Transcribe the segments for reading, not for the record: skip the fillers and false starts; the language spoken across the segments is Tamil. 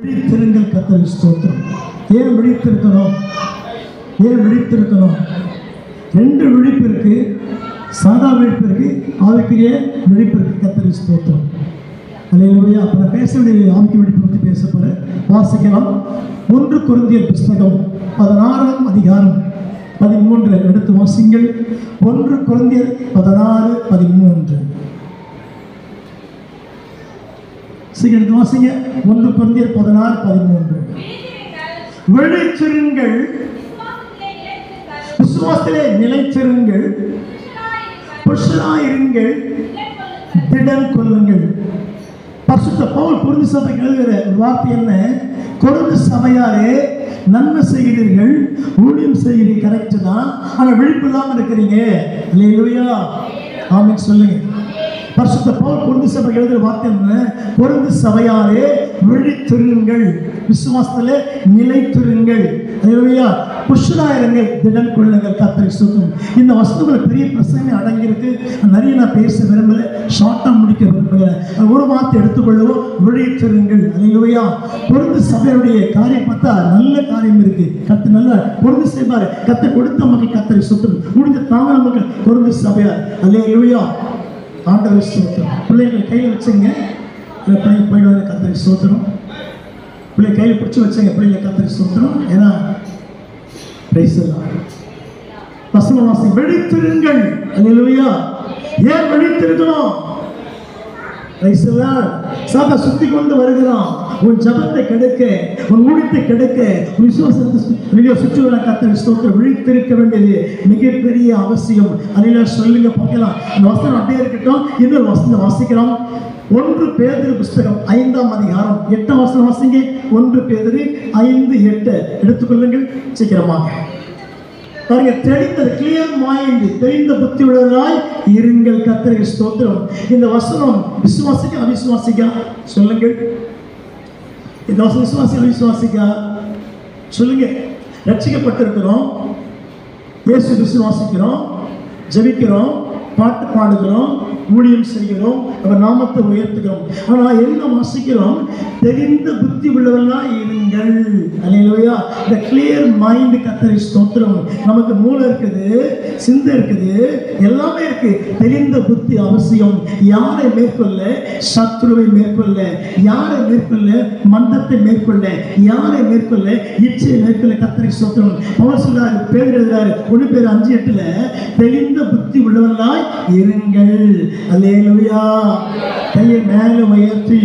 விழித்திருங்கள் கர்த்தருக்கு ஸ்தோத்திரம். ஏன் விழித்திருக்கிறோம்? ரெண்டு விழிப்பு இருக்கு. சாதா விழிப்பு இருக்கு, ஆவிக்குரிய விழிப்பு இருக்கு. கர்த்தருக்கு ஸ்தோத்திரம். அல்லேலூயா. அப்ப நான் பேச வேண்டிய ஆவிக்குரிய விழிப்பு பற்றி பேச போறேன். வாசிக்கலாம். 1 கொரிந்தியர் புஸ்தகம் 16ஆம் அதிகாரம் 13 எடுத்து வாசிங்கள். 1 கொரிந்தியர் 16:13. சீக்கிரம் வாசிங்க. 1 கொரிந்தியர் 16:13. விழித்திருங்கள், விசுவாசத்திலே நிலைத்திருங்கள், புருஷராயிருங்கள், திடன் கொள்ளுங்கள். பரிசுத்த பவுல் கொரிந்து சபைக்கு எழுதுகிற வார்த்தை என்ன? கொரிந்து சபையாரே, நன்மை செய்கிறீர்கள், ஊழியம் செய்கிறீங்க, கரெக்ட் தான். ஆனால் விழிப்பு இல்லாமல் இருக்கிறீங்க. அல்லேலூயா, ஆமென் சொல்லுங்க. பரிசுத்த பவுல் கொரிந்து சபைக்கு எழுதுகிற வார்த்தை என்ன? கொரிந்து சபையாரே விழித்திருங்கள், விசுவாசத்திலே நிலைத்திருங்கள், அல்லேலூயா, புருஷராயிருங்கள், திடன் கொள்ளுங்கள். கர்த்தருக்கு ஸ்தோத்திரம். இந்த வசனத்துல பெரிய பிரச்சனை அடங்கியிருக்கு. நிறைய நான் பேச விரும்பல, ஷார்ட்டா முடிக்க விரும்புகிறேன். ஒரு வார்த்தை எடுத்துக்கொள்ளவும், விழித்திருங்கள். அல்லேலூயா. கொரிந்து சபையுடைய காரியம் பார்த்தா நல்ல காரியம் இருக்கு. கர்த்தர் நல்ல கொரிந்து செய்வார். கர்த்தர் கொடுத்த மக்கள் கர்த்தருக்கு ஸ்தோத்திரம். முடிஞ்ச தாங்க நமக்கு கொரிந்து சபையார். அல்லேலூயா, ஆண்டவர் ஸ்தோத்திரம். பிள்ளைகள் கையில் வச்சுங்க, பிள்ளைங்க போயிடுவாங்க. கர்த்தருக்கு ஸ்தோத்திரம். பிள்ளை கையில் பிடிச்சி வச்சுங்க, பிள்ளைங்க கர்த்தருக்கு ஸ்தோத்திரம். ஏன்னா வசனம் வாசி. விழித்திருங்கள். அல்லேலூயா. ஏன் விழித்திருக்கணும்? சாத்தா சுத்தி கொண்டு வருகிறான். உன் ஜபத்தை கெடுக்க, உன் ஊழியத்தை கெடுக்க, விசுவாசத்தை சுற்றுவர. கர்த்தருக்கு ஸ்தோத்திரம். விழித்திருக்க வேண்டியது மிகப்பெரிய அவசியம். அல்லேலூயா சொல்லுங்க பார்க்கலாம். இந்த வசனம் அப்படியே இருக்கட்டும். இன்னொரு வசனத்தை வாசிக்கலாம். 1 பேதுரு புஸ்தகம் 5ஆம் அதிகாரம் 8ஆம் வசனம் வாசிங்க. 1 பேதுரு 5:8 எடுத்துக்கொள்ளுங்கள் சீக்கிரமாக. பாருங்க, தெரிந்த கிளியர் மைண்ட், தெரிந்த புத்தி உள்ளவராய் இருங்கள். கர்த்தருக்கு ஸ்தோத்திரம். இந்த வசனம் விசுவாசிக்க அவிசுவாசிக்க சொல்லுங்கள். இந்த வசனம் விசுவாசிக்க அவிசுவாசிக்க சொல்லுங்க. ரட்சிக்கப்பட்டிருக்கிறோம், இயேசு விசுவாசிக்கிறோம், ஜெபிக்கிறோம், பாட்டு பாடுகிறோம், ஊழியம் செய்கிறோம், அவர் நாமத்தை உயர்த்துகிறோம். ஆனால் என்ன வாசிக்கிறோம்? தெரிந்த புத்தி உள்ளவர்களாய் இருங்கள். அல்லேலூயா. இந்த கிளியர் மைண்ட். கர்த்தருக்கு ஸ்தோத்திரம். நமக்கு மூளை இருக்குது, சிந்தை இருக்குது, எல்லாமே இருக்கு. தெரிந்த புத்தி அவசியம். யாரை மேற்கொள்ள? சத்ருவை மேற்கொள்ள. யாரை மேற்கொள்ள? மந்தத்தை மேற்கொள்ள. யாரை மேற்கொள்ள? இச்சையை மேற்கொள்ள. கர்த்தருக்கு ஸ்தோத்திரம். அவர் சொல்றாரு, பேர் எழுதுறாரு 1 பேர் 5:8 தெரிந்த புத்தி உள்ளவர்களாய் இருங்கள். அல்லேலூயா. கையை மேல உயர்த்தி,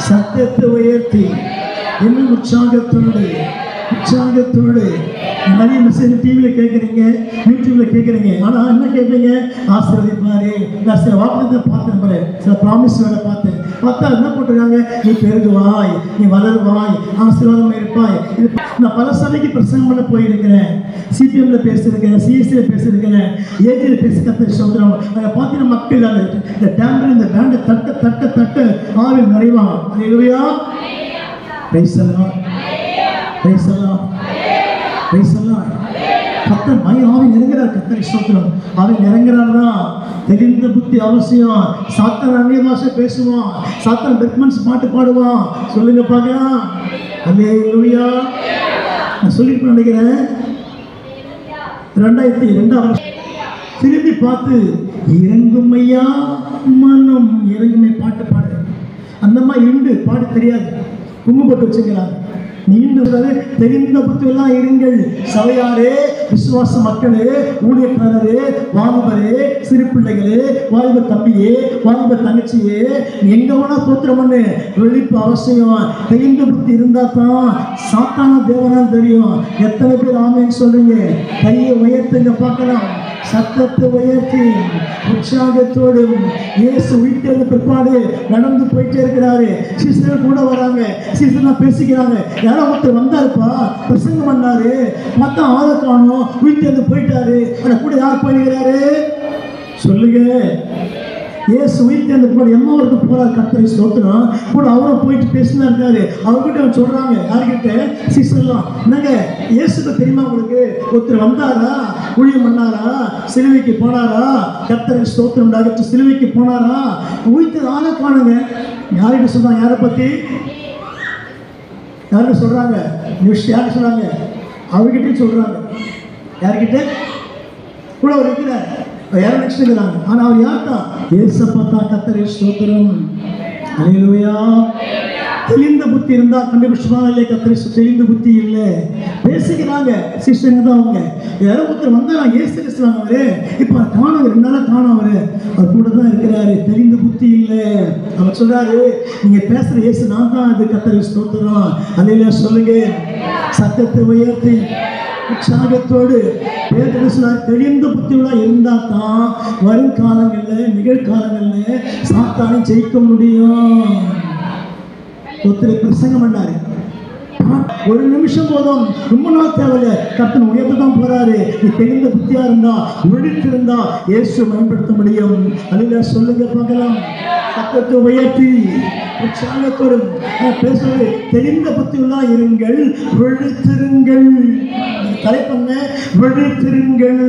சத்தத்தை உயர்த்தி, இன்னும் உற்சாகத்தோடு நிறைய மெசேஜ் டிவியில கேட்குறீங்க, யூடியூப்ல கேட்குறீங்க. ஆனால் என்ன கேட்பீங்க? ஆசீர்வதிப்பாரு. நான் சில வாக்குறுதியை பார்த்தேன் பாரு, சில ப்ராமிஸ் வேலை பார்த்தா என்ன போட்டிருக்காங்க? நீ பெருகுவாய், நீ வளருவாய், ஆசீர்வாதம் இருப்பாய். நான் பல சபைக்கு பிரசங்கம் பண்ண போயிருக்கிறேன். சிபிஎம்ல பேசியிருக்கிறேன், சிஎஸ்சியில பேசியிருக்கிறேன், ஏஜியில் பேசி. கர்த்தருக்கு ஸ்தோத்திரம். அங்கே பார்த்தீங்கன்னா மக்கள் இந்த டேம்பர், இந்த பேண்டை தட்ட ஆவி நிறைவாங்க. அல்லேலூயா. பிரைஸ் எல்லாம், பிரைஸ் எல்லாம், பிரைஸ் எல்லாம். கர்த்தர் ஆவி நெருங்கிறார். கர்த்தருக்கு ஸ்தோத்திரம். ஆவி நெருங்கிறார்தான். தெரிந்த புத்தி அவசியம். சாத்தான் அந்நிய பாஷை பேசுவான், சாத்தான் பெர்க்மன்ஸ் பாட்டு பாடுவான். சொல்லுங்க பார்க்கலாம். அல்லேலூயா. நான் சொல்லிட்டு நினைக்கிறேன் 2002 திரும்பி பார்த்து இறங்கும் ஐயா மனம் இறங்குமே பாட்டு பாடு. அந்த மாதிரி இண்டு பாட்டு தெரியாது, குங்கு போட்டு வச்சுக்கிறாங்க. நீண்டது தெரிந்த புத்தியெல்லாம் இருங்கள். சபையாரே, விசுவாச மக்களே, ஊழியக்காரரே, வாலிபரே, சிறு பிள்ளைகளே, வாலிப தம்பியே, வாலிப தங்கச்சியே, எங்க வேணா தோத்திரம் பண்ணு. விழிப்பு அவசியம். தெரிந்த புத்தி இருந்தா தான் சாத்தான தேவனான்னு தெரியும். எத்தனை பேர் ஆமேன்னு சொல்றீங்க? கையை உயர்த்துங்க பார்க்கலாம். சத்தத்தை உயர்த்தி உற்சாகத்தோடு இயேசு வீட்டிலிருந்து பிற்பாடு நடந்து போயிட்டே இருக்கிறாரு. சீசர்கள் கூட வராங்க, சீசர்லாம் பேசிக்கிறாங்க. யாரோ ஒருத்தர் வந்தாருப்பா, பிரசங்கம் பண்ணாரு, மொத்தம் ஆளை காணும், வீட்டிலிருந்து போயிட்டாரு. ஆனால் கூட யார் போயிருக்கிறாரு? சொல்லுங்க. இயேசு வீட்டிலிருந்து பிற்பாடு எம்மாவுக்கு போறாரு. கர்த்தருக்கு ஸ்தோத்திரம். கூட அவரும் போயிட்டு பேசினா இருக்காரு. அவர்கிட்ட சொல்றாங்க, யார்கிட்ட? சீசர்லாம். என்னங்க இயேசுக்கு தெரியுமா உங்களுக்கு? ஒருத்தர் வந்தாரா, ஊழியம் பண்ணாரா, சிலுவைக்கு போனாரா, கர்த்தருக்கு ஸ்தோத்திரம் உண்டாகட்டும், சிலுவைக்கு போனாரா, வீட்டில் ஆளை காணுங்க. யார்கிட்ட சொல்றாங்க? யாரை பத்தி? யாருக்கு சொல்றாங்க? யாருக்கு சொல்றாங்க? அவர்கிட்ட சொல்றாங்க. யார்கிட்ட? கூட அவர் இருக்கிறார், யாரும் நினைச்சுக்கிறாங்க. ஆனா அவர் யார்தான்? ஏசப்பா தான். கர்த்தரே ஸ்தோத்திரம். அல்லேலூயா. தெளிந்த புத்தி இருந்தா கண்டுபிடிச்சுவாங்க இல்லையா? கர்த்தரே தெளிந்த புத்தி இல்லை பேசிக்கிறாங்க. சிஸ்டங்க தான் அவங்க. யாரோ ஒருத்தர் வந்தா நான் ஏசு கிறிஸ்துவாங்க அவரு, இப்போ காணவர் 2 நாளா காணவர், அவர் கூட தான் இருக்கிறாரு. தெளிந்த புத்தி இல்லை. அவர் சொல்றாரு, நீங்க பேசுற இயேசு நான் தான். அது கர்த்தரே ஸ்தோத்திரம். அல்லேலூயா சொல்லுங்க. சத்தத்தை உயர்த்தி உற்சாகத்தோடு தெளிந்த புத்தியுள்ள இருந்தா தான் வரும் காலங்களில் நிகழ்காலங்களில் சாத்தானை ஜெயிக்க முடியும். ஒருத்தர் பிரசங்கம் பண்ணாரு, 1 நிமிஷம் போதும், ரொம்ப நாள் தேவையில்லை, கர்த்தன் உயர்த்த தான் போறாரு. நீ தெளிந்த புத்தியா இருந்தா, விழித்திருந்தா இயேசு பயன்படுத்த முடியும். அல்லேலூயா சொல்லுங்க பார்க்கலாம். சத்தத்தை உயர்த்தி உற்சாகத்தோடு பேசுவது, தெளிந்த புத்தியுள்ளா இருங்கள், விழித்திருங்கள். தலைப்பண்ண விழித்திருங்கள்.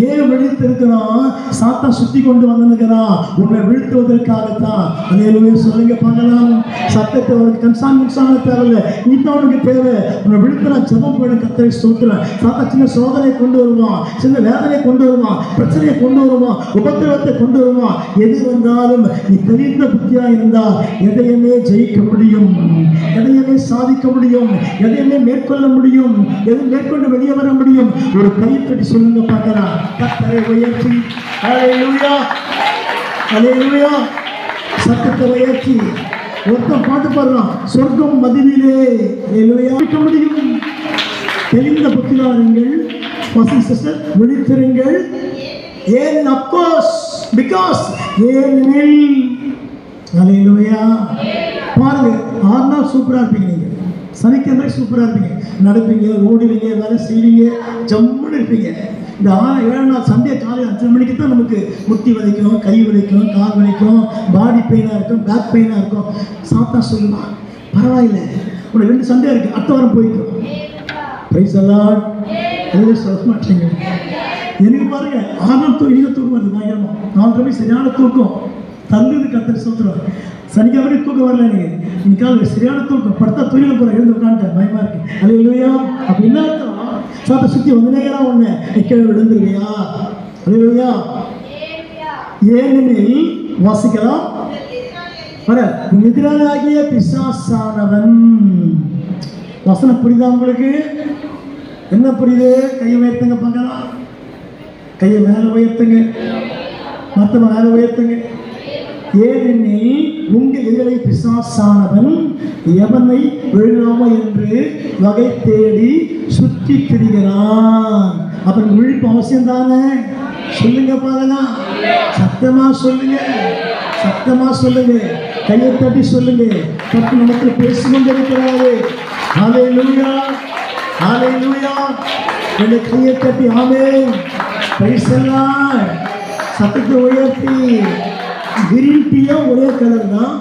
ஏன் விழித்திருக்கிறான்? சாத்தா சுத்தி கொண்டு வந்திருக்கிறான் உன்னை வீழ்த்துவதற்காகத்தான். அல்லேலூயா சொல்லுங்க பார்க்கலாம். சத்தத்தை உனக்கு கன்சாம தேவையில்லை, இதுதான் உனக்கு தேவை. உன்னை விழுத்துனா ஜெபம் பண்ண. கர்த்தரை ஸ்தோத்திரம். சாத்தா சின்ன சோதனை கொண்டு வருவான், சின்ன வேதனை கொண்டு வருவான், பிரச்சனையை கொண்டு வருவான், உபத்திரவத்தை கொண்டு வருவான். எது வந்தாலும் நீ தெளிந்த புத்தியா இருந்தா எதையுமே ஜெயிக்க முடியும், எதையுமே சாதிக்க முடியும், எதையுமே மேற்கொள்ள முடியும், எதையும் மேற்கொண்டு வெளியே வர முடியும். ஒரு கைத்தட்டி சொல்லுங்க பார்க்கலாம். கர்த்தரை உயர்த்தி அல்லேலூயா, அல்லேலூயா. சத்தத்தை உயர்த்தி ஒருத்தன் பாட்டு பாடுறான், சொர்க்கம் மதிலிலே. அல்லேலூயா முடியும். தெளிந்த புத்தியாருங்கள், சிஸ்டர் விழித்திருங்கள். ஏன்? அப்கோர்ஸ், பிகாஸ், ஏனெனில். அல்லேலூயா. பாருங்க, 6 நாள் சூப்பரா இருப்பீங்க. நீங்க சனிக்கிழமை சூப்பரா இருப்பீங்க, நடப்பீங்க, ஓடுவீங்க, வேலை செய்வீங்க, ஜம்முன்னு இருப்பீங்க. இந்த 7 நாள் சண்டே காலை 5 மணிக்கு தான் நமக்கு முட்டி வலிக்கும், கை வலிக்கும், கால் வலிக்கும், பாடி பெயினாக இருக்கும், பேக் பெயினாக இருக்கும். சாத்தா சொல்லுவான், பரவாயில்ல, உனக்கு 2 சண்டே இருக்கு, அடுத்த வாரம் போய்க்கும். Praise the Lord. எதுவும் சொல்ல மாட்டீங்க. எனக்கு பாருங்க, 6 நாள் தூக்கம் வருது பயங்கரமா. 4 மணி சரியான தூக்கம் தங்குது. கர்த்தர் ஸ்தோத்திரம். சனிக்கிழமை தூக்கம் வரல, இன்னைக்கு சரியான தூக்கம், படுத்தா தூயில போற, எழுந்து உட்காந்துட்டேன், பயமா இருக்கு. அல்லேலூயா. அப்படி என்ன அர்த்தம்? சாத்தா சுத்தி வந்தேங்கிறா ஒண்ணு, கீழே விழுந்துருவியா? அல்லேலூயா. ஏனெனில் வாசிக்கலாம், எதிராகிய பிசாசானவன். வசனம் புரியுதா உங்களுக்கு? என்ன புரியுது? கையை உயர்த்துங்க பார்க்கலாம். கையை மேல உயர்த்துங்க, மற்றவங்க மேல உயர்த்துங்க. ஏனெனில் உங்கள் எதிரை பிசாசானவன் எவனை விழுகாம என்று வகை தேடி சுற்றி திரிகிறான். அப்புறம் விழிப்பு அவசியம் தானே? சொல்லுங்க பாருங்க, சத்தமா சொல்லுங்க, சத்தமா சொல்லுங்க, கையை தட்டி சொல்லுங்க. கர்த்தர் நமக்கு பேசிக்கொண்டிருக்கிறாரு. ஹல்லேலூயா, ஹல்லேலூயா. என்னை கையை தட்டி ஆமென், பிரைஸ் தி லார்ட். சத்தத்தை உயர்த்தி. கிரீன் டீயும் ஒரே கலர் தான்,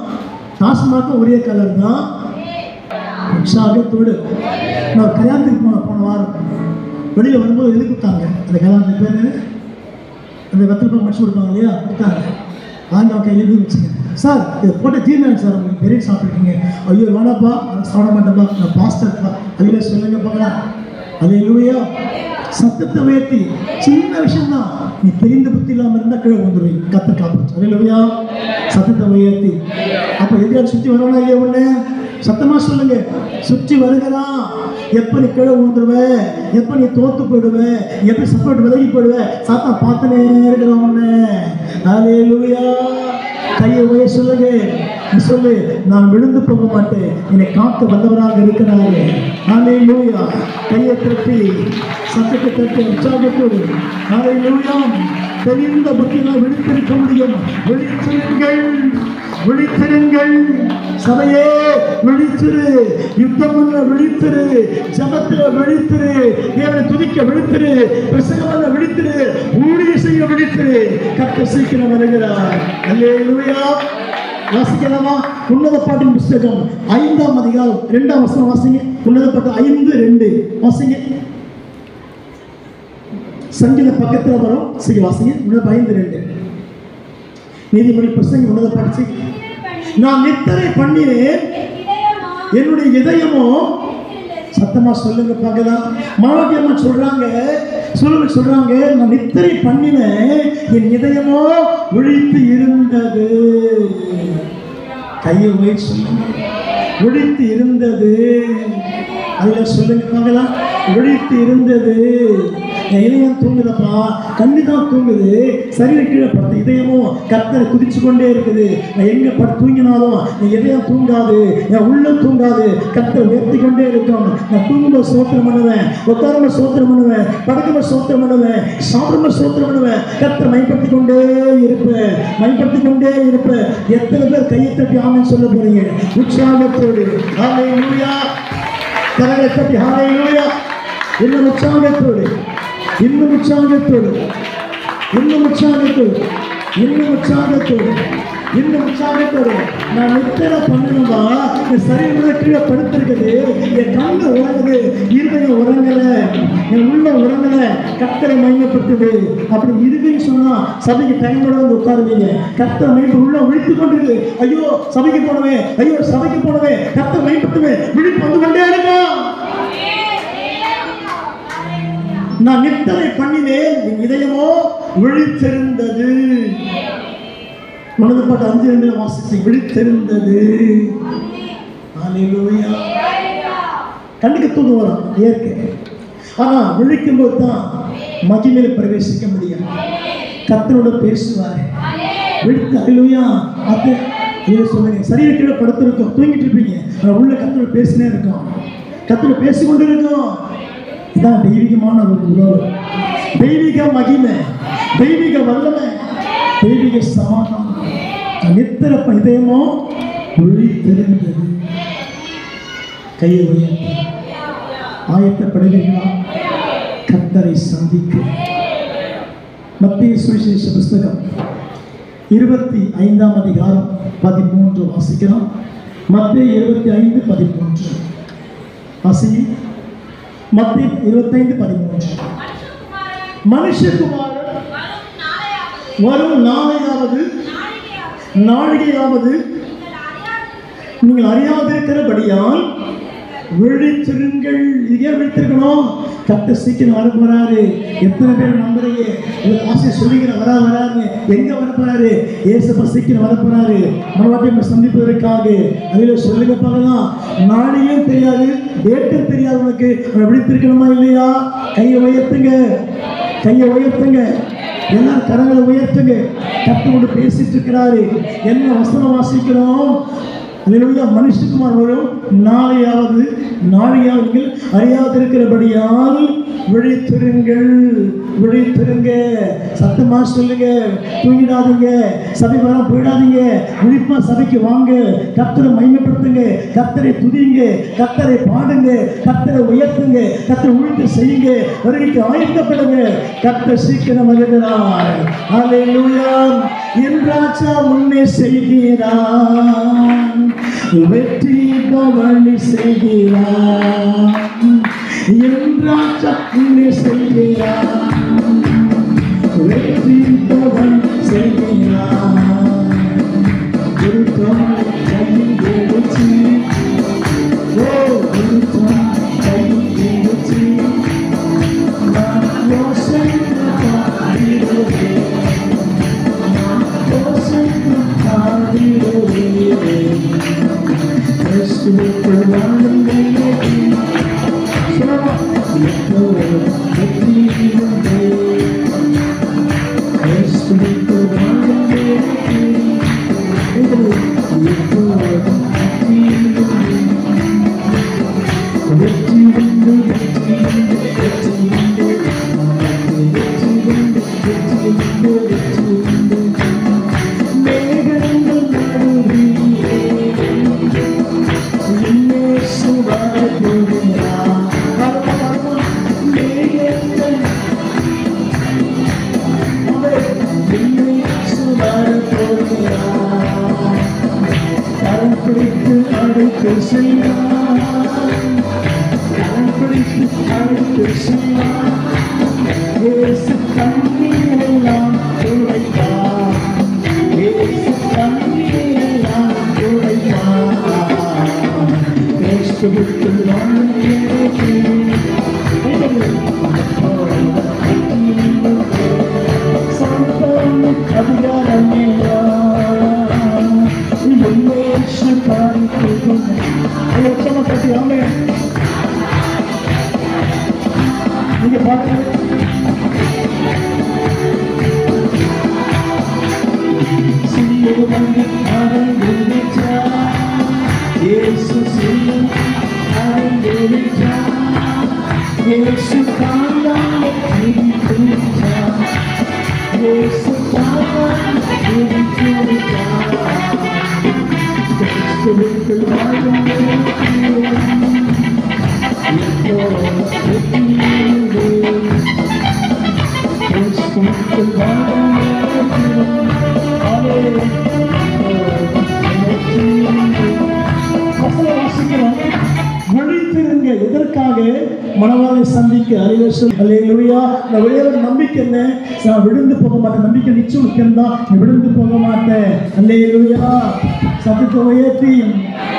டாஸ்மாக்கும் ஒரே கலர் தான். உற்சாகத்தோடு நான் கல்யாணத்துக்கு போன வாரம் வெளியில் வரும்போது எழுதி கொடுத்தாங்க. அந்த கல்யாணத்துக்கு பேர் அந்த வெத்தலை முடிச்சு கொடுப்பாங்க இல்லையா, கொடுத்தாங்க. வாங்க கையில் எழுதி வச்சுங்க. சார் இது போட்ட ஜீர்ணம் சார், உங்களுக்கு பெரிய சாப்பிட்ருக்கீங்க. ஐயோ வேணாப்பா, சாப்பிட மாட்டேப்பா, நான் பாஸ்டர்ப்பா. அதில் சொல்லுங்க பார்க்கலாம். அல்லேலூயா. சத்தத்தை உயர்த்தி. சின்ன விஷயம் தான், நீ தெரிந்த புத்தி இல்லாமல் இருந்தால் கீழே வந்துடுவீங்க. கர்த்தர் காப்பாற்று. அல்லேலூயா. சத்தத்தை உயர்த்தி. அப்போ எதிராக சுற்றி வரணும் இல்லையா? ஒன்று சத்தமாக சொல்லுங்க. சுற்றி வருகிறான். எப்போ நீ கீழே விழுந்துருவ, எப்போ நீ தோத்து போயிடுவ, எப்போ சப்போர்ட் விலகி போயிடுவ, சாத்தா பார்த்துனே இருக்கிறான் ஒன்று. அல்லேலூயா. கையை உயர சொல்லுங்க. சொல்லு, நான் விழுந்து போக மாட்டேன், என்னை காக்க வந்தவராக இருக்கிறாரு. அல்லேலூயா. கையை தட்டி, சத்தத்தை தட்டி, உற்சாகத்தோடு அல்லேலூயா. தெரிந்த புத்தியினால் விழித்திருக்க முடியும். விழித்திருங்கள், விழித்திருங்கள். சபையே விழித்திரு. யுத்தம் பண்ண விழித்திரு. ஜபத்துல விழித்திரு. தேவனை துதிக்க விழித்திரு. பிரசங்கமான விழித்திரு. ஊழிய செய்ய விழித்திரு. கர்த்தர் சீக்கிரம் வருகிறார். அல்லேலூயா. வாசிக்கலாமா? உன்னத பாட்டின் புஸ்தகம் 5ஆம் அதிகாரம் 2ஆம் வசனம் வாசிங்க. உன்னத பாட்டு 5:2 வாசிங்க. சங்கீத பக்கத்தில் வரும், சரி வாசிங்க. உன்னத 5:2 நீதிமொழி பிரசங்கி உன்னத பாட்டு. நான் நித்திரை பண்ணினேன், என்னுடைய இதயமோ சத்தமா சொல்லுங்க பார்க்கலாம். மாவட்டியம்மா சொல்றாங்க, சொல்றாங்க, நான் நித்திரை பண்ணினேன், என் இதயமோ விழித்து இருந்தது. கையை உயர்த்தி சொல்லுங்க, விழித்து இருந்தது. அதுல சொல்லுங்க பார்க்கலாம், விழித்து இருந்தது. என் இதயம் தூங்குதப்பா, கண்ணுதான் தூங்குது, சரீர கீழே படுத்த இதயமும் கர்த்தரை குதிச்சு கொண்டே இருக்குது. நான் எங்க படுத்து தூங்கினாலும் என் இதயம் தூங்காது, என் உள்ளம் தூங்காது, கர்த்தரை உயர்த்தி கொண்டே இருக்கும். நான் தூங்கும்போது சோத்திரம் பண்ணுவேன், உட்காரும்போது சோத்திரம் பண்ணுவேன், படுக்கும்போது சோத்திரம் பண்ணுவேன், சாப்பிடும்போது சோத்திரம் பண்ணுவேன். கர்த்தரை மைப்படுத்தி கொண்டே இருப்பேன், மைப்படுத்தி கொண்டே இருப்பேன். எத்தனை பேர் கையை தட்டி ஆமென் சொல்ல போறீங்க உற்சாகத்தோடு? ஹல்லேலூயா. கரங்களை தட்டி ஹல்லேலூயா. இன்னும் உற்சாகத்தோடு, இன்னும் உற்சாகத்தோடு, இன்னும் உற்சாகத்தோடு, இன்னும் உற்சாகத்தோடு, இன்னும் உற்சாகத்தோடு. நான் நித்திரை பண்ணணுமா? என் சரீரம் கீழே படுத்திருக்குது, என் கண்ணு உறங்குது, இருதயம் உறங்கல, என் உள்ள உறங்கல, கர்த்தரை மையப்படுத்துது. அப்படி இருதுன்னு சொன்னா சபைக்கு டைம் வந்து உட்காருவீங்க. கர்த்தரை மையப்பட்டு உள்ள விழித்து கொண்டிருக்கு. ஐயோ சபைக்கு போனவே, ஐயோ சபைக்கு போனவே, கர்த்தரை மையப்படுத்துவே, விழிப்பு வந்து கொண்டே இருக்கும். நான் நித்திரை பண்ணினேன், என் இதயமோ விழித்திருந்தது. மனது பாட்டு 5:2 வாசித்து விழித்திருந்தது. ஹல்லேலூயா. கண்ணுக்கு தூக்கம் வரும் இயற்கை, ஆனா விழிக்கும் போது தான் மகிமையில பிரவேசிக்க முடியும். கர்த்தரோட பேசுவார். விழித்து ஹல்லேலூயா. அது இதை சொல்லுங்க, சரீர கீழே படுத்திருக்கோம், தூங்கிட்டு இருப்பீங்க, உள்ள கர்த்தரோட பேசினே இருக்கோம், கர்த்தரோட பேசிக்கொண்டு இருக்கோம். இதான் தெய்வீகமான ஒரு உறவு, தெய்வீக மகிமை, தெய்வீக வல்லமை, தெய்வீக சமாதானம். நித்திர இதயமோ விழித்திருந்தது. கையை உயர்த்தி ஆயத்தப்படுவீங்களா? கர்த்தரை சந்திக்க. மத்திய சுவிசேஷ புஸ்தகம் 25ஆம் அதிகாரம் 13 வாசிக்கலாம். மத்திய 25:13 வாசிங்க. மத்திய 25:13. மனுஷகுமாரன் வரும் நாளையாவது நீங்கள் அறியாதிருக்கிறபடியால் விழித்திருங்கள். இதே விழித்திருக்கணும். கர்த்தர் சீக்கிரம் வர போறாரு. எத்தனை பேர் நம்புறீங்க? ஆசிரியர் சொல்லிக்கிற வராரு. எங்க வர போறாரு? இயேசுப்பா சீக்கிரம் வர போறாரு. மறுபடியும் சந்திப்பதற்காக. அதில் சொல்லுங்க பார்க்கலாம். நாளையும் தெரியாது, டேட்டும் தெரியாது. உனக்கு விழித்திருக்கணுமா இல்லையா? கையை உயர்த்துங்க, கையை உயர்த்துங்க, எல்லாரும் கரங்களை உயர்த்துங்க. கர்த்தரோடு பேசிட்டு இருக்கிறாரு. என்ன வசனம் வாசிக்கிறோம்? மனுஷகுமார் வரும் நாளையாவது அறியாதிருக்கிறபடியால் விழித்திருங்கள், விழித்திருங்க. சத்தமா சொல்லுங்க, தூங்கிடாதீங்க, சபை வர போயிடாதீங்க, விழிப்பா சபைக்கு வாங்க. கர்த்தரை மகிமைப்படுத்துங்க, கர்த்தரை துதிங்க, கர்த்தரை பாடுங்க, கர்த்தரை உயர்த்துங்க, கர்த்தரை உழித்து செய்யுங்க, வருகைக்கு ஆயத்தப்படுங்க. கர்த்தர் சீக்கிரம் வருகிறார். ஹல்லேலூயா. என் ராஜா முன்னே செய்கிறான், வெற்றி பவனி செய்கிறான். என் ராஜா முன்னே செய்கிறான், வெற்றி பவனி செய்கிறான். நீங்க பாருங்க, விழித்திருங்க. எதற்காக? மணவாளனை சந்திக்க. அல்லேலூயா. நான் ஒரே ஒரு நம்பிக்கை என்ன, நான் விழுந்து போக மாட்டேன். நம்பிக்கை நிச்சயம் இருக்கா, நீ விழுந்து போக மாட்டேன். அல்லேலூயா. சத்தத்தை உயர்த்தி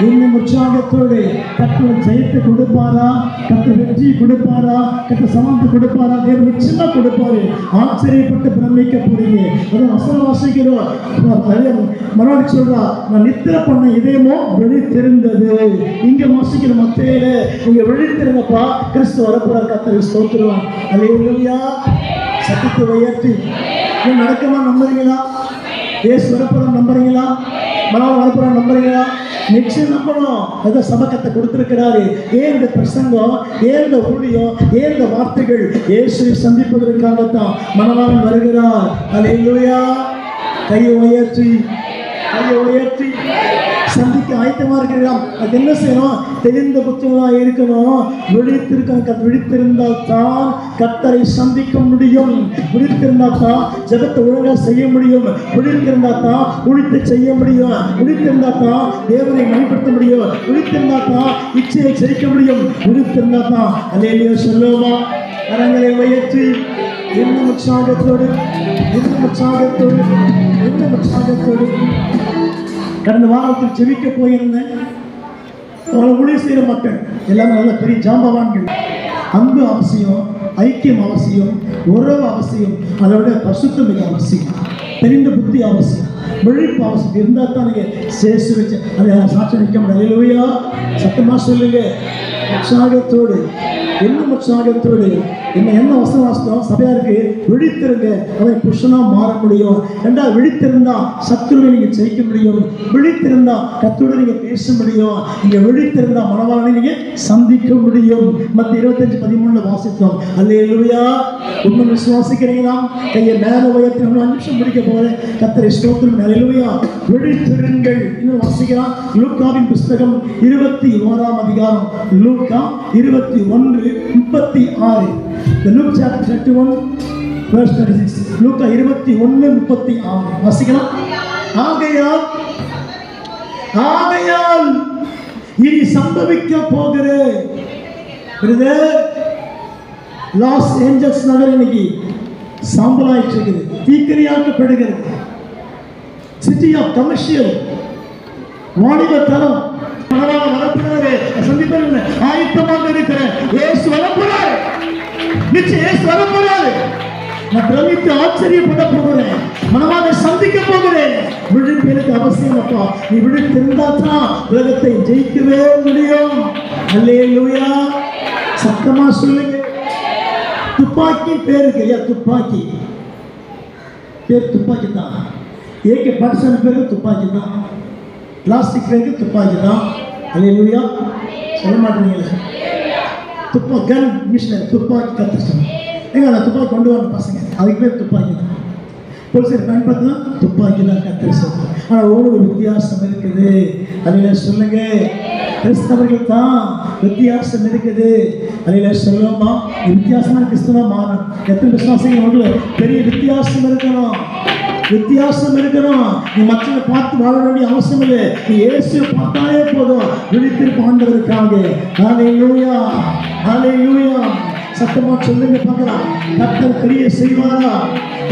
இன்னும் உற்சாகத்தோடு கர்த்தர் ஜெயத்தை கொடுப்பாரா, கர்த்தர் வெற்றி கொடுப்பாரா, கர்த்தர் சமத்தை கொடுப்பாரா? தேவன் நிச்சயமா கொடுப்பாரு. ஆச்சரியப்பட்டு பிரமிக்க போறீங்க. அதான் வசனம் வாசிக்கிறோம். மறுபடி சொல்றா, நான் நித்திர பண்ண இதயமோ விழித்திருந்தது. இங்க வாசிக்கிற மத்தையில நீங்க விழித்திருந்தப்பா, கிறிஸ்து வரப்போறார். கர்த்தர் ஸ்தோத்திரம். அல்லேலூயா. சத்தத்தை உயர்த்தி நடக்கமா நம்புறீங்களா? இயேசு வரப்போறார் நம்புறீங்களா? மனம் வரப்போறார் நம்புறீங்களா? நிச்சயம் நம்பணும். அதான் சபக்கத்தை கொடுத்திருக்கிறாரு. ஏன் இந்த பிரசங்கம், ஏன் இந்த ஊழியம், ஏன் இந்த வார்த்தைகள்? இயேசுவை சந்திப்பதற்காகத்தான் மணவாளன் வருகிறார். அல்லேலூயா. கையை உயர்த்தி சந்திக்க ஆயத்தமா இருக்கிறோம். அது என்ன செய்யணும்? தெரிந்த புத்தகமா இருக்கணும். விழித்திருந்தால் தான் கர்த்தரை சந்திக்க முடியும். விழித்திருந்தால் தான் ஜெபத்தை ஒழுங்கா செய்ய முடியும். விழித்திருந்தால் தான் ஊழியத்தை செய்ய முடியும். விழித்திருந்தால் தான் தேவனை மணிப்படுத்த முடியும். விழித்திருந்தால் தான் இச்சையை ஜெயிக்க முடியும். விழித்திருந்தால் தான். அல்லேலூயா சொல்லுவோமா? கரங்களை உயர்த்தி இன்னும் உற்சாகத்தோடு கடந்த வாரத்தில் ஜெபிக்க போயிருந்தேன். ஊழியம் செய்கிற மக்கள் எல்லாமே நல்ல பெரிய ஜாம்பவான்கள். அன்பு அவசியம், ஐக்கியம் அவசியம், உறவு அவசியம், அதை விட பசுத்தம் மிக அவசியம், தெரிந்த புத்தி அவசியம், விழிப்பு அவசியம் இருந்தால் தான் நீங்கள் சேசு வச்சு அதை சாட்சி நிற்க முடியாது. அல்லேலூயா. சத்தமாக சொல்லுங்க. உற்சாகத்தோடு இன்னும் உற்சாகத்தோடு என்ன வசனம் சபையாருக்கு விழித்திருங்க. அவன் புருஷனா மாற முடியும். ரெண்டாவது விழித்திருந்தா சத்துருவை நீங்க ஜெயிக்க முடியும். விழித்திருந்தா கர்த்தரோடு நீங்க பேச முடியும். நீங்க விழித்திருந்தா மணவாளனை நீங்க சந்திக்க முடியும். மத்திய 25:13 வாசித்தோம். அல்லேலூயா. உண்மை விசுவாசிக்கிறீங்களா? கையை மேல உயர்த்தி 5 நிமிஷம் முடிக்க போறேன். கர்த்தரை ஸ்தோத்திரம். அல்லேலூயா. விழித்திருங்கள். இன்னும் வாசிக்கலாம். லூக்காவின் புஸ்தகம் 21ஆம் அதிகாரம். லூக்கா 21:36. Luke chapter 31 verse 36. லூக்கா 21:36 வாசிக்கலாம். ஆகையால் இனி சம்பவிக்க போகிற லாஸ் ஏஞ்சல்ஸ் நகர் இன்னைக்கு சாம்பலாயிட்டு இருக்குது, தீக்கிரையாக்கப்படுகிறது. சிட்டி ஆஃப் கமர்ஷியல், வாணிப தரம். சந்திப்பது ஆயத்தமாக இருக்கிறேன். இயேசு வரப்போறார். நிச்சயம் இயேசு வரப்போறார். நான் பிரமித்து ஆச்சரியப்பட போகிறேன். மனவாளனை சந்திக்க போகிறேன். விழிப்பு எனக்கு அவசியம் அப்பா. நீ விழித்திருந்தா தான் உலகத்தை ஜெயிக்கவே முடியும். அல்லேலூயா. சத்தமா சொல்லுங்க. துப்பாக்கி பேருக்கு இல்லையா? துப்பாக்கி பேர் துப்பாக்கி தான். ஏகே பட்சன் பேருக்கு துப்பாக்கி தான். பிளாஸ்டிக் பேருக்கு துப்பாக்கி தான். அல்லேலூயா. சொல்ல மாட்டேங்களே. கன் மிஷினரி துப்பாக்கி கற்றுச்சோம். எங்க அந்த துப்பாக்கி கொண்டு வர பசங்க, அதுக்கு பேர் துப்பாக்கி தான். போலீஸர் பயன்படுத்தினா துப்பாக்கி தான் கற்றுச்சோம். ஆனால் ஒரு வித்தியாசம் இருக்குது. அதில் சொல்லுங்க. கிறிஸ்தவர்கள் தான் வித்தியாசம் இருக்குது. அதில் சொல்லுவோமா? வித்தியாசமான கிறிஸ்தவா மாறணும். எத்தனை விசுவாசிகள் ஒன்று பெரிய வித்தியாசம் இருக்கணும். வித்தியாசம் இருக்கணும். நீ மக்களை பார்த்து வாழ வேண்டிய அவசியம் இல்லை. நீ இயேசுவை பார்த்தாலே போதும். விழித்திருப்பு ஆண்டவருக்காக. ஹல்லேலூயா. ஹல்லேலூயா. சத்தமா சொல்லுங்க பார்க்கலாம். கர்த்தர் கிரியை செய்வாரா?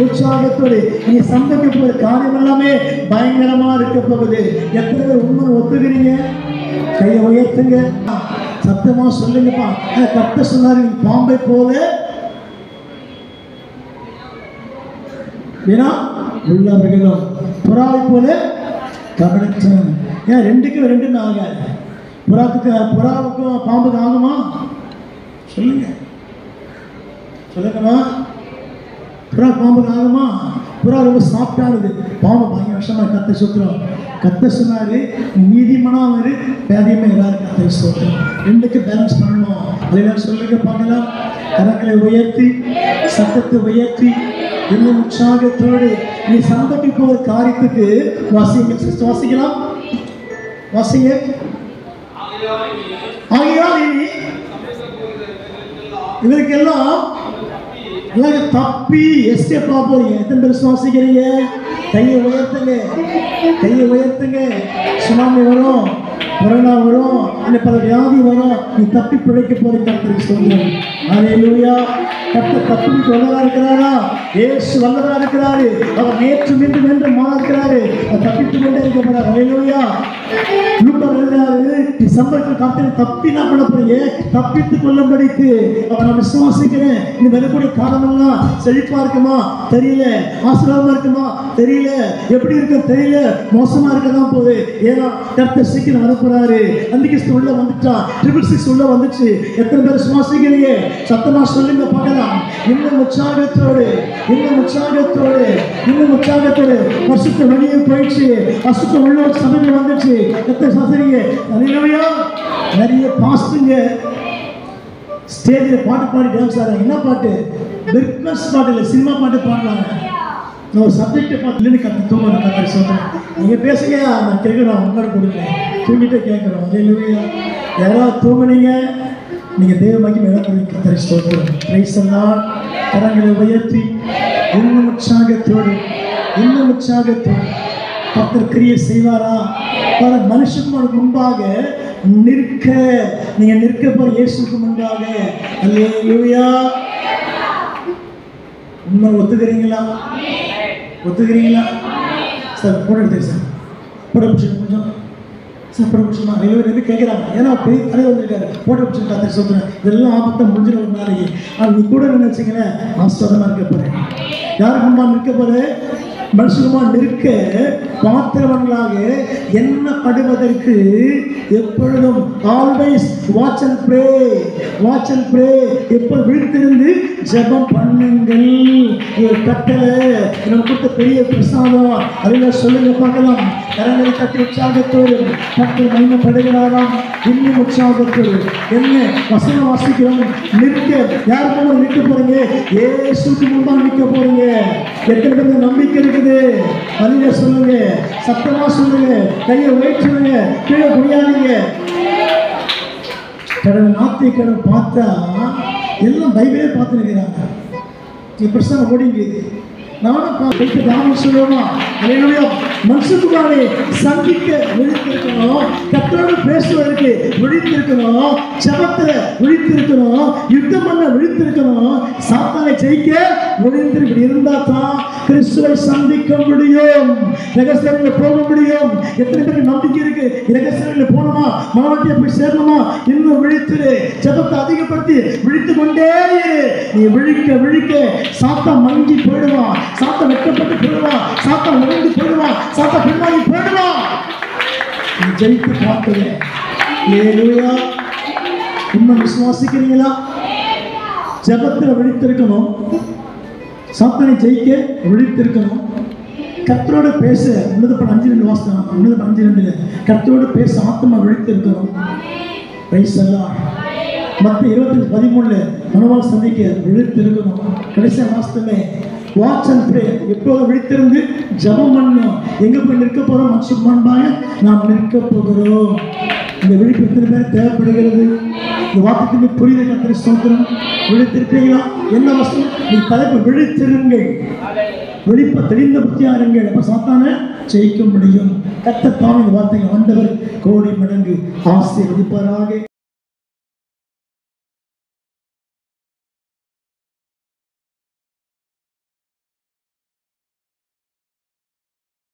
உற்சாகத்தோடு நீ சந்திக்க போகிற காரியம் எல்லாமே பயங்கரமா இருக்க போகுது. எத்தனை பேர் உண்மை ஒத்துக்கிறீங்க? கையை உயர்த்துங்க. சத்தமா சொல்லுங்கப்பா. கர்த்தர் சொன்னாரு, நீ பாம்பை போல ஏன்னா உள்ள மிருகம், புறாவை போல கவனிச்சேன். ஏன் ரெண்டுக்கும் ரெண்டுன்னு ஆகாது? புறாவுக்கும் பாம்புக்கு ஆகுமா? சொல்லுங்க சொல்லுங்கம்மா. புறா பாம்புக்கு ஆகுமா? புறா ரொம்ப சாப்பிட்டானது, பாம்பு பயங்கர வருஷமா. கத்த சுத்துறோம். கத்த சொன்னாரு, நீதிமனாவது பேதியமே இல்லாத கத்தை சொல்றோம். ரெண்டுக்கு பேலன்ஸ் பண்ணணும். அதெல்லாம் சொல்லுங்க பார்க்கலாம். கரங்களை உயர்த்தி, சத்தத்தை உயர்த்தி, இன்னும் உற்சாகத்தோடு நீ சந்தைக்கு போகிற காரியத்துக்கு வாசிக்கலாம். வாசிங்க. ஆகையால் இனி இவருக்கெல்லாம் தப்பி எஸ்கேப் ஆக போறீங்க. எத்தனை பேர் சுவாசிக்கிறீங்க? கையை உயர்த்துங்க, கையை உயர்த்துங்க. சுனாமி வரும், கொரோனா வரும், இன்னும் பல வியாதி வரும், நீ தப்பி பிழைக்க போறீங்க. கர்த்தருக்கு சொல்லுங்க. அல்லேலூயா. கர்த்தர் தப்பி வல்லவரா இருக்கிறாரா? இயேசு வல்லவரா இருக்கிறாரு. அவர் நேற்று மீண்டும் என்று மாறாரு. அவர் தப்பித்து கொண்டே இருக்க போறார். அல்லேலூயா. சம்பளத்தில் காத்து தப்பி என்ன பண்ண போறீங்க? தப்பித்துக் கொள்ளும்படிக்கு அவர் நான் விசுவாசிக்கிறேன். இந்த வரக்கூடிய காலமெல்லாம் செழிப்பா இருக்குமா தெரியல, ஆசீர்வாதமா இருக்குமா தெரியல, எப்படி இருக்கும் தெரியல, மோசமா இருக்கதான் போகுது. ஏன்னா கர்த்தர் சீக்கிரம் வரப்போறாரு. அந்திகிறிஸ்து உள்ள வந்துட்டா, 666 உள்ள வந்துச்சு. எத்தனை பேர் விசுவாசிக்கிறீங்க? சத்தமா சொல்லுங்க பார்க்கலாம். இன்னும் உற்சாகத்தோடு, இன்னும் உற்சாகத்தோடு, இன்னும் உற்சாகத்தோடு. வருஷத்து வெளியே போயிடுச்சு, வருஷத்து உள்ள சபையில் வந்துச்சு. எத்தனை சாசரிங்க? நிறைய பாஸ்டுங்க ஸ்டேஜில் பாட்டு பாடி டான்ஸ் ஆடுறாங்க. என்ன பாட்டு? பிக்னஸ் பாட்டு இல்லை, சினிமா பாட்டு பாடுறாங்க. நான் ஒரு சப்ஜெக்டை பார்த்து இல்லைன்னு கற்று தூங்கணும். கற்று சொல்கிறேன், நீங்கள் பேசுங்க, நான் கேட்குறேன், உங்களுக்கு கொடுக்குறேன், தூங்கிட்டே கேட்குறோம். இல்லையா யாராவது தூங்குனீங்க, நீங்கள் தெய்வ மகிமை இழந்து கத்தரை சொல்கிறோம். பிரைஸ் எல்லாம் கரங்களை உயர்த்தி இன்னும் உற்சாகத்தோடு, இன்னும் உற்சாகத்தோடு கர்த்தர் கிரியை செய்வாரா? மனுஷனுக்கு முன்பாக நிற்க, நீங்க நிற்க போற இயேசுக்கு முன்பாக. அல்லேலூயா. உண்மை ஒத்துக்கிறீங்களா? ஒத்துக்கிறீங்களா? சார் போட எடுத்து சார், போட பிடிச்சிங்க கொஞ்சம் சார், போட பிடிச்சிமா? ரெண்டு கேட்குறாங்க. ஏன்னா பெரிய தலைவர் வந்திருக்காரு, போட பிடிச்சிங்க கத்தரை சொல்றேன். இதெல்லாம் ஆபத்தை முடிஞ்சிட ஒரு நாளைக்கு. ஆனால் நீ கூட நினைச்சிங்களேன், ஆஸ்வாதமா இருக்க போறேன். யாருக்கு முன்பா நிற்க போறேன்? மனுஷமா நிற்க பாத்திரவர்களாக எண்ணப்படுவதற்கு எப்பொழுதும் always watch and pray, watch and pray. எப்போ விழித்திருந்து ஜெபம் பண்ணுங்கள். ஒரு கட்டளை நம்ம கொடுத்த பெரிய பிரசாதம். அதில் சொல்லுங்க பார்க்கலாம். கரங்களை கட்டி உற்சாகத்தோடு கட்டளை மகிமைப்படுகிறாராம். இன்னும் உற்சாகத்தோடு என்ன வசனம் வாசிக்கிறோம்? நிற்க. யார் போல நிற்க போறீங்க? இயேசுக்கு முன்பாக நிற்க போறீங்க. எத்தனை பேருக்கு நம்பிக்கை இருக்குது? அதில சொல்லுங்க, சத்தமா சொல்லுங்க, கையை உயர்த்துங்க, கீழே குடியாதீங்க. கடவுள் நாத்திய கடவுள் பார்த்தா எல்லாம் பைபிளே பார்த்து நிற்கிறாங்க. பிரச்சனை ஓடிங்க. நானும் சொல்லுவோமா? மனுஷனுக்காக சந்திக்க விழித்திருக்கணும், கர்த்தரோடு பேசுவதற்கு விழித்திருக்கணும், ஜெபத்துல விழித்திருக்கணும், யுத்தம் பண்ண விழித்திருக்கணும், சாத்தானை ஜெயிக்க விழித்திருக்க இருந்தா தான் கிறிஸ்துவை சந்திக்க முடியும், ரகசியங்களில் போக முடியும். எத்தனை பேருக்கு நம்பிக்கை இருக்கு? ரகசியங்களில் போகணுமா, மாவட்டத்தை போய் சேரணுமா? இன்னும் விழித்திரு, ஜெபத்தை அதிகப்படுத்தி விழித்து கொண்டே இரு. நீ விழிக்க விழிக்க சாத்தான் மங்கி போயிடுவான், சாத்தான் வெட்டப்பட்டு போயிடுவான், சாத்தான் உடைந்து போயிடுவான், சாத்தான் பின்வாங்கி போயிடுவான். நீ ஜெயித்து பார்க்கிறேன். அல்லேலூயா. இன்னும் விசுவாசிக்கிறீங்களா? ஜெபத்தில் விழித்திருக்கணும், சாத்தானை ஜெயிக்க விழித்திருக்கணும், கர்த்தரோடு பேச. உன்னத படம் 5:2 வாசனம், உன்னத படம் 5:2 கர்த்தரோடு பேச ஆத்மா விழித்திருக்கணும். பிரைஸ் எல்லாம். மத்திய 25:13 மனவாள் சந்திக்க விழித்திருக்கணும். கடைசி வாசமே வாட்ச் அண்ட் ப்ரே. எப்போது விழித்திருந்து ஜெபம் பண்ணணும். எங்க போய் நிற்க போறோம்? மனுஷன் முன்பாக நாம் நிற்க போகிறோம். இந்த விழிப்பு எத்தனை பேர் தேவைப்படுகிறது? இந்த வார்த்தைக்கு புரியுது? கர்த்தரை ஸ்தோத்திரம். விழித்திருக்கீங்களா? என்ன வசனம்? நீ தலைப்பு விழித்திருங்கள், விழிப்ப தெளிந்த புத்தியாருங்கள். அப்ப சாத்தானை ஜெயிக்க முடியும். கர்த்தர் தாமே இந்த வார்த்தைகள் வந்தவர் கோடி மடங்கு ஆசீர்வதிப்பாராக.